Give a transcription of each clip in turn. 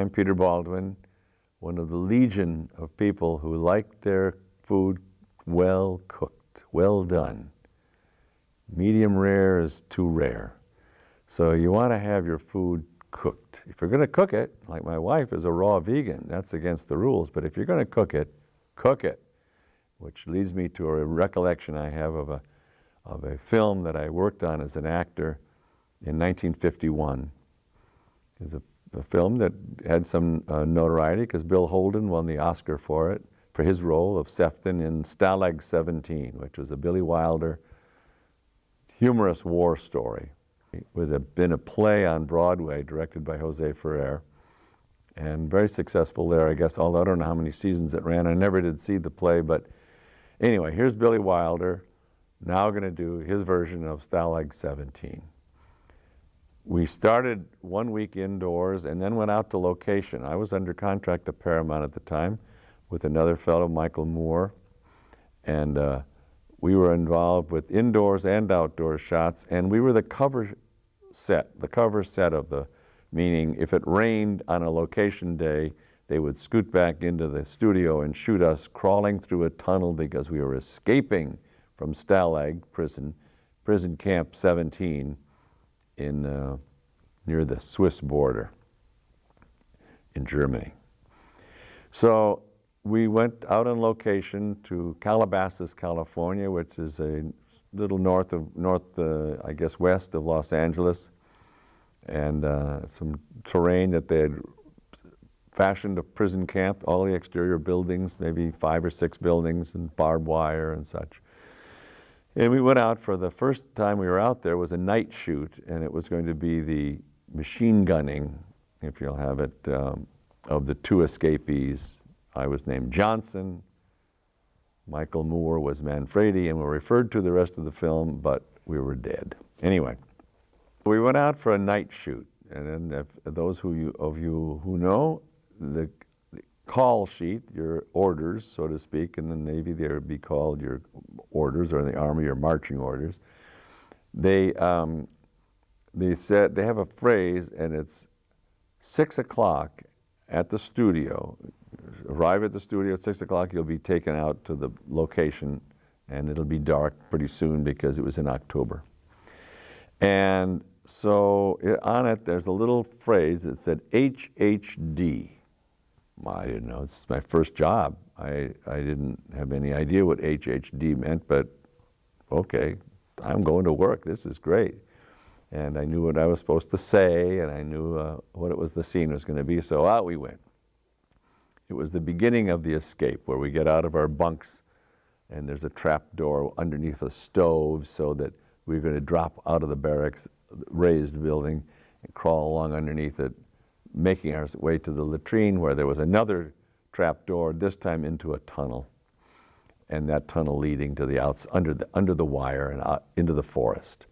I'm Peter Baldwin, one of the legion of people who like their food well cooked, well done. Medium rare is too rare. So you want to have your food cooked. If you're going to cook it, like my wife is a raw vegan, that's against the rules, but if you're going to cook it, which leads me to a recollection I have of a film that I worked on as an actor in 1951. It's a film that had some notoriety because Bill Holden won the Oscar for it, for his role of Sefton in Stalag 17, which was a Billy Wilder humorous war story. It would have been a play on Broadway directed by Jose Ferrer, and very successful there, I guess, although I don't know how many seasons it ran. I never did see the play, but anyway, here's Billy Wilder now going to do his version of Stalag 17. We started 1 week indoors and then went out to location. I was under contract to Paramount at the time with another fellow, Michael Moore, and we were involved with indoors and outdoor shots, and we were the cover set of the, meaning if it rained on a location day, they would scoot back into the studio and shoot us crawling through a tunnel because we were escaping from Stalag prison camp 17 in near the Swiss border in Germany. So we went out on location to Calabasas, California, which is a little I guess west of Los Angeles, and some terrain that they had fashioned a prison camp, all the exterior buildings, maybe 5 or 6 buildings and barbed wire and such. And we went out for the first time we were out there was a night shoot, and it was going to be the machine gunning, if you'll have it, of the 2 escapees. I was named Johnson, Michael Moore was Manfredi, and we referred to the rest of the film, but we were dead. Anyway, we went out for a night shoot, and then those of you who know, the call sheet, your orders, so to speak, in the Navy they would be called your orders, or in the Army your marching orders. They said, they have a phrase, and it's 6 o'clock at the studio. Arrive at the studio at 6 o'clock, you'll be taken out to the location, and it'll be dark pretty soon because it was in October. And so on it, there's a little phrase that said HHD. Well, I didn't know, it's my first job. I didn't have any idea what HHD meant, but okay, I'm going to work, this is great. And I knew what I was supposed to say, and I knew what it was the scene was going to be, so out we went. It was the beginning of the escape, where we get out of our bunks, and there's a trap door underneath a stove so that we're going to drop out of the barracks, raised building, and crawl along underneath it, making our way to the latrine, where there was another trap door, this time into a tunnel, and that tunnel leading to the under the wire and out into the forest.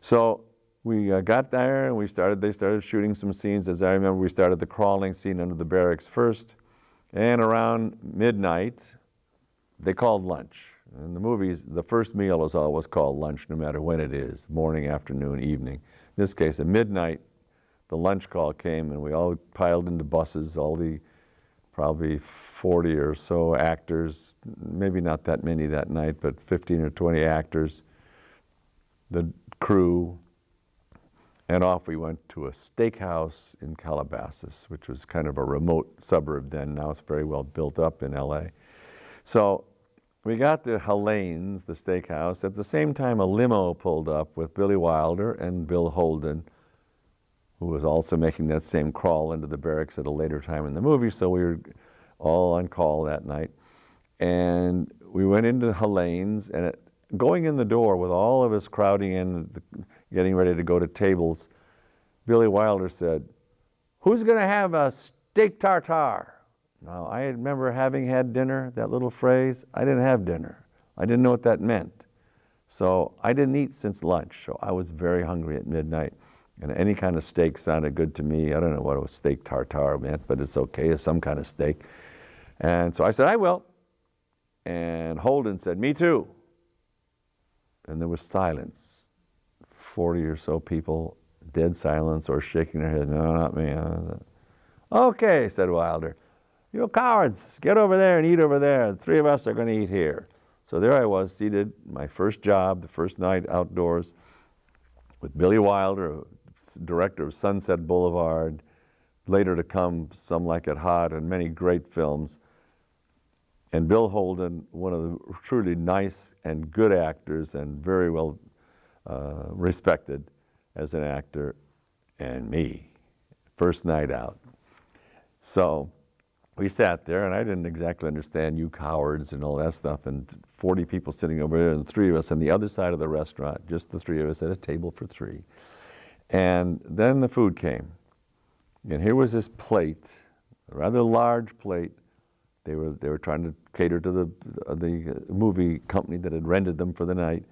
So we got there, and they started shooting some scenes. As I remember, we started the crawling scene under the barracks first, and around midnight, they called lunch. In the movies, the first meal is always called lunch, no matter when it is, morning, afternoon, evening. In this case, at midnight, the lunch call came, and we all piled into buses, all the probably 40 or so actors, maybe not that many that night, but 15 or 20 actors, the crew, and off we went to a steakhouse in Calabasas, which was kind of a remote suburb then. Now it's very well built up in LA. So we got to Helene's, the steakhouse. At the same time, a limo pulled up with Billy Wilder and Bill Holden, who was also making that same crawl into the barracks at a later time in the movie, so we were all on call that night. And we went into Helene's, and going in the door with all of us crowding in, getting ready to go to tables, Billy Wilder said, "Who's going to have a steak tartare?" Now, I remember having had dinner, that little phrase. I didn't have dinner. I didn't know what that meant. So I didn't eat since lunch, so I was very hungry at midnight. And any kind of steak sounded good to me. I don't know what a steak tartare meant, but it's okay, it's some kind of steak. And so I said, "I will." And Holden said, "Me too." And there was silence. 40 or so people, dead silence, or shaking their head, "No, not me." Okay, said Wilder. You cowards, get over there and eat over there. The three of us are going to eat here. So there I was, seated, my first job, the first night outdoors, with Billy Wilder, director of Sunset Boulevard, later to come Some Like It Hot, and many great films. And Bill Holden, one of the truly nice and good actors and very well respected as an actor, and me, first night out. So we sat there, and I didn't exactly understand you cowards and all that stuff, and 40 people sitting over there, and the three of us on the other side of the restaurant, just the three of us at a table for three. And then the food came. And here was this plate, a rather large plate. They were trying to cater to the movie company that had rented them for the night.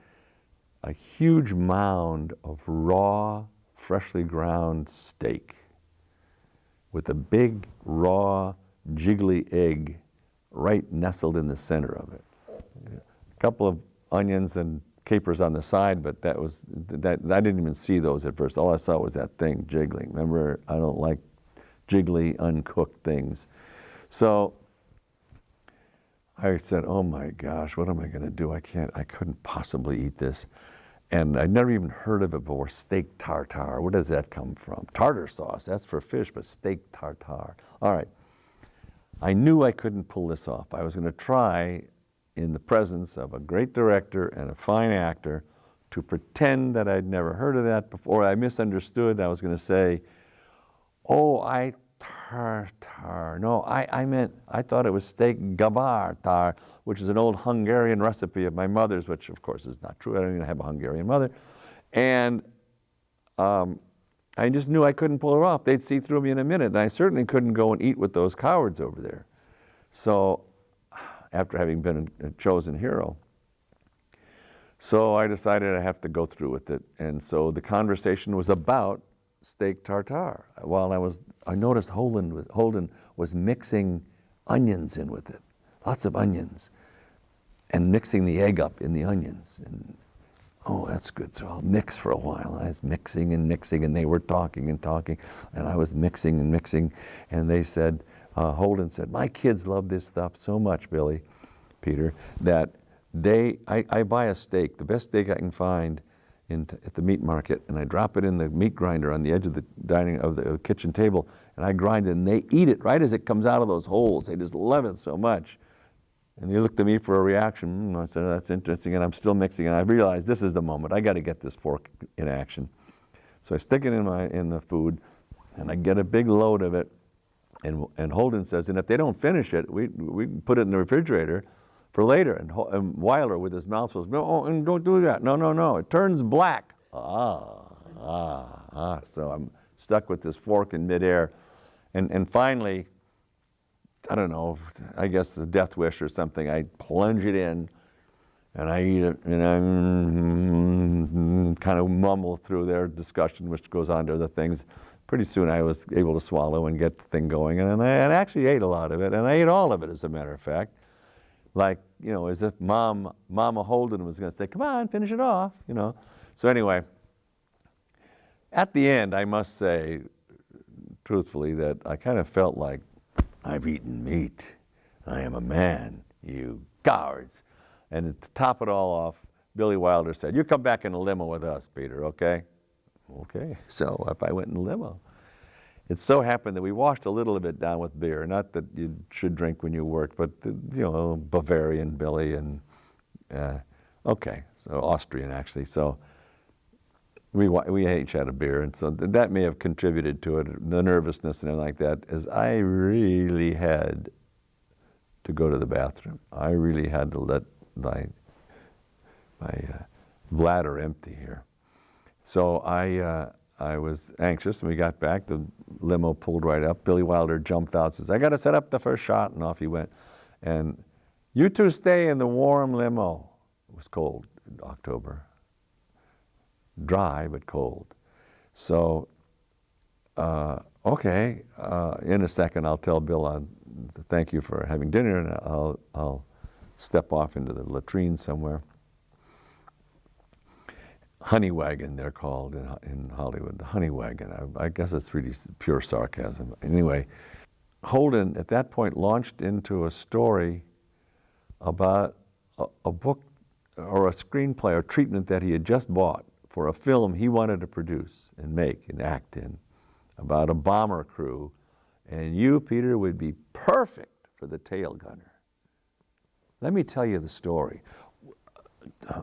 A huge mound of raw, freshly ground steak with a big, raw, jiggly egg right nestled in the center of it. A couple of onions and capers on the side, but that I didn't even see those at first. All I saw was that thing jiggling. Remember, I don't like jiggly, uncooked things. So I said, oh my gosh, what am I going to do? I couldn't possibly eat this. And I'd never even heard of it before, steak tartare. Where does that come from? Tartar sauce, that's for fish, but steak tartare. All right. I knew I couldn't pull this off. I was going to try, in the presence of a great director and a fine actor, to pretend that I'd never heard of that before. I misunderstood. I was going to say, oh, tartare. No, I thought it was steak gavartar, which is an old Hungarian recipe of my mother's, which of course is not true. I don't even have a Hungarian mother. And I just knew I couldn't pull it off. They'd see through me in a minute, and I certainly couldn't go and eat with those cowards over there. So after having been a chosen hero, so I decided I have to go through with it. And so the conversation was about steak tartare. While I noticed Holden was mixing onions in with it, lots of onions, and mixing the egg up in the onions. And oh, that's good. So I'll mix for a while. And I was mixing, and they were talking, and I was mixing and mixing. And they said, Holden said, my kids love this stuff so much, Peter, that I buy a steak, the best steak I can find at the meat market, and I drop it in the meat grinder on the edge of the kitchen table, and I grind it, and they eat it right as it comes out of those holes. They just love it so much. And they looked at me for a reaction. I said, oh, that's interesting, and I'm still mixing, and I realized this is the moment. I got to get this fork in action. So I stick it in the food, and I get a big load of it, and Holden says, and if they don't finish it, we put it in the refrigerator for later. And Wilder, with his mouth, says, no, and don't do that. No, it turns black. So I'm stuck with this fork in midair. And finally, I don't know, I guess the death wish or something, I plunge it in, and I eat it, and I kind of mumble through their discussion, which goes on to other things. Pretty soon I was able to swallow and get the thing going, and I actually ate a lot of it, and I ate all of it, as a matter of fact. Like, as if Mama Holden was going to say, come on, finish it off, So anyway, at the end, I must say, truthfully, that I kind of felt like, I've eaten meat. I am a man, you cowards. And to top it all off, Billy Wilder said, you come back in a limo with us, Peter, okay? Okay, so if I went in a limo. It so happened that we washed a little of it down with beer. Not that you should drink when you work, but Bavarian Billy and so Austrian actually. So we each had a beer, and so that may have contributed to it, the nervousness and everything like that. As I really had to go to the bathroom. I really had to let my bladder empty here. So I was anxious, and we got back. The limo pulled right up. Billy Wilder jumped out, says, I got to set up the first shot, and off he went. And you two stay in the warm limo. It was cold in October. Dry, but cold. So, okay, in a second I'll tell Bill, thank you for having dinner, and I'll step off into the latrine somewhere. honey wagon, they're called in Hollywood, the honey wagon. I guess it's really pure sarcasm. Anyway, Holden at that point launched into a story about a book or a screenplay or treatment that he had just bought for a film he wanted to produce and make and act in about a bomber crew. And you, Peter, would be perfect for the tail gunner. Let me tell you the story.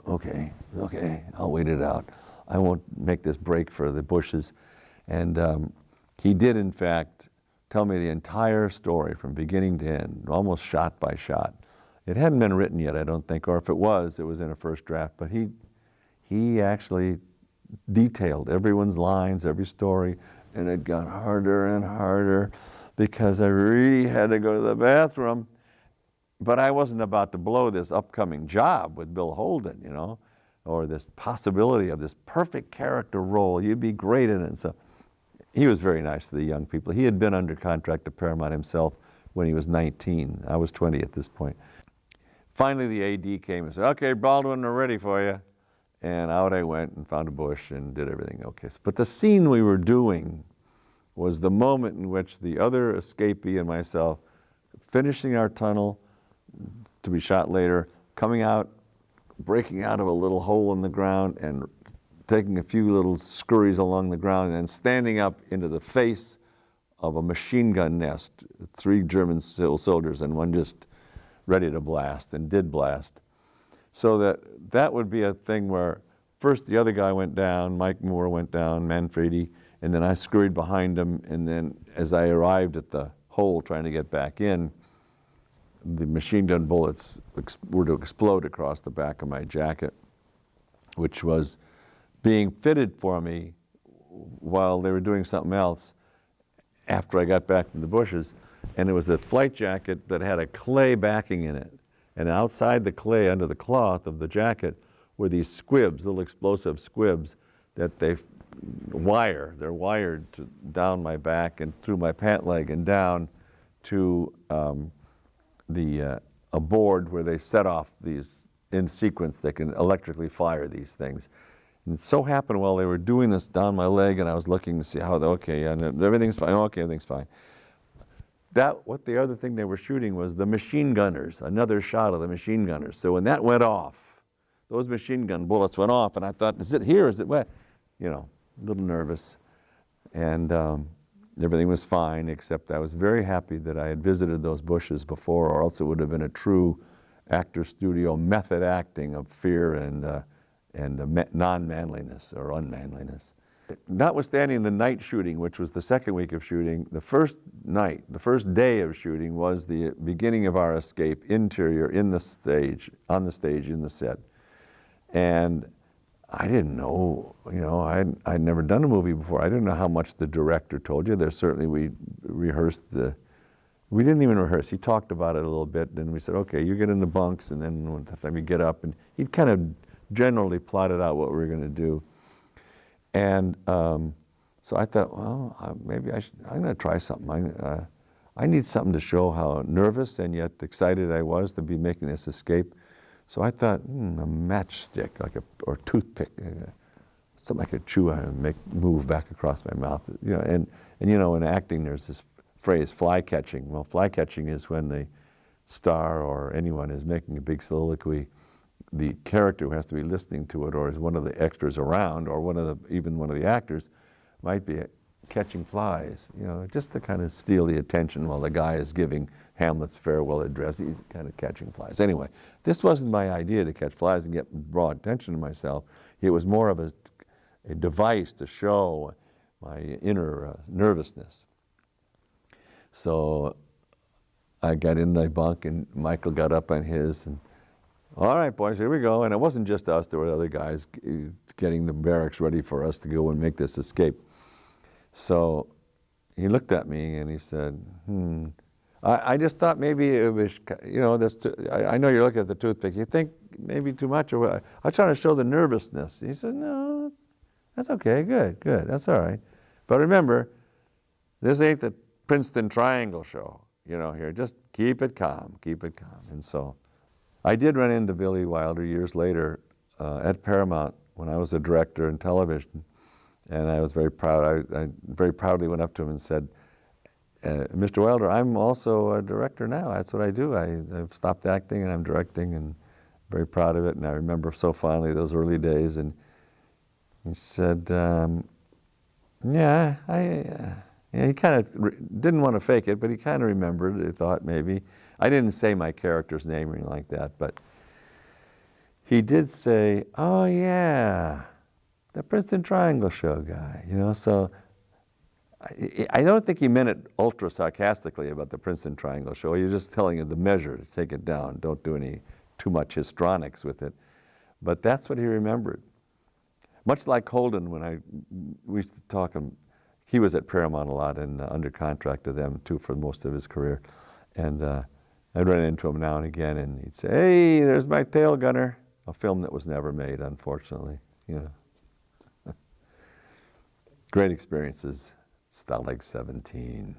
Okay, I'll wait it out. I won't make this break for the bushes. And he did, in fact, tell me the entire story from beginning to end, almost shot by shot. It hadn't been written yet, I don't think, or if it was in a first draft, but he actually detailed everyone's lines, every story, and it got harder and harder because I really had to go to the bathroom. But I wasn't about to blow this upcoming job with Bill Holden, you know, or this possibility of this perfect character role. You'd be great in it. And so he was very nice to the young people. He had been under contract to Paramount himself when he was 19. I was 20 at this point. Finally, the AD came and said, okay, Baldwin, we're ready for you. And out I went and found a bush and did everything okay. But the scene we were doing was the moment in which the other escapee and myself, finishing our tunnel to be shot later, coming out, breaking out of a little hole in the ground and taking a few little scurries along the ground and then standing up into the face of a machine gun nest, 3 German soldiers and one just ready to blast, and did blast. So that would be a thing where first the other guy went down, Mike Moore went down, Manfredi, and then I scurried behind him, and then as I arrived at the hole trying to get back in, the machine gun bullets were to explode across the back of my jacket, which was being fitted for me while they were doing something else after I got back from the bushes. And it was a flight jacket that had a clay backing in it. And outside the clay, under the cloth of the jacket, were these squibs, little explosive squibs that they're wired down my back and through my pant leg and down to a board where they set off these in sequence. They can electrically fire these things. And it so happened while they were doing this down my leg, and I was looking to see how, okay, and everything's fine, okay, everything's fine. What the other thing they were shooting was the machine gunners, another shot of the machine gunners. So when that went off, those machine gun bullets went off, and I thought, is it here, is it where? You know, a little nervous. And everything was fine, except I was very happy that I had visited those bushes before, or else it would have been a true actor studio method acting of fear and non-manliness or unmanliness. Notwithstanding the night shooting, which was the second week of shooting, the first day of shooting was the beginning of our escape, interior, on the stage, in the set. And I didn't know, I'd never done a movie before. I didn't know how much the director told you. We rehearsed, we didn't even rehearse. He talked about it a little bit, and we said, okay, you get in the bunks, and then one time you get up, and he'd kind of generally plotted out what we were going to do. And so I thought, well, maybe I'm going to try something. I need something to show how nervous and yet excited I was to be making this escape. So I thought, a matchstick, or toothpick, something I could chew on and move back across my mouth. And in acting there's this phrase, fly catching. Well, fly catching is when the star or anyone is making a big soliloquy. The character who has to be listening to it, or is one of the extras around, or even one of the actors, might be catching flies, just to kind of steal the attention while the guy is giving Hamlet's farewell address. He's kind of catching flies. Anyway, this wasn't my idea to catch flies and draw attention to myself. It was more of a device to show my inner nervousness. So I got in my bunk, and Michael got up on his, and all right, boys, here we go. And it wasn't just us. There were other guys getting the barracks ready for us to go and make this escape. So he looked at me and he said, I just thought maybe it was, I know you're looking at the toothpick. You think maybe too much or what? I'm trying to show the nervousness. He said, no, that's okay. Good. That's all right. But remember, this ain't the Princeton Triangle show, here. Just keep it calm. And so I did run into Billy Wilder years later at Paramount when I was a director in television, and I was very proud. I very proudly went up to him and said, Mr. Wilder, I'm also a director now. That's what I do. I've stopped acting and I'm directing, and very proud of it. And I remember so fondly those early days. And he said, yeah, he kind of didn't want to fake it, but he kind of remembered. He thought maybe. I didn't say my character's name or anything like that, but he did say, oh yeah, the Princeton Triangle Show guy, you know. So I don't think he meant it ultra sarcastically about the Princeton Triangle Show. He was just telling you the measure to take it down. Don't do any too much histrionics with it. But that's what he remembered. Much like Holden, when we used to talk, he was at Paramount a lot and under contract to them too for most of his career. And I'd run into him now and again, and he'd say, hey, there's my tail gunner, a film that was never made, unfortunately. You know. Great experiences. Stalag 17.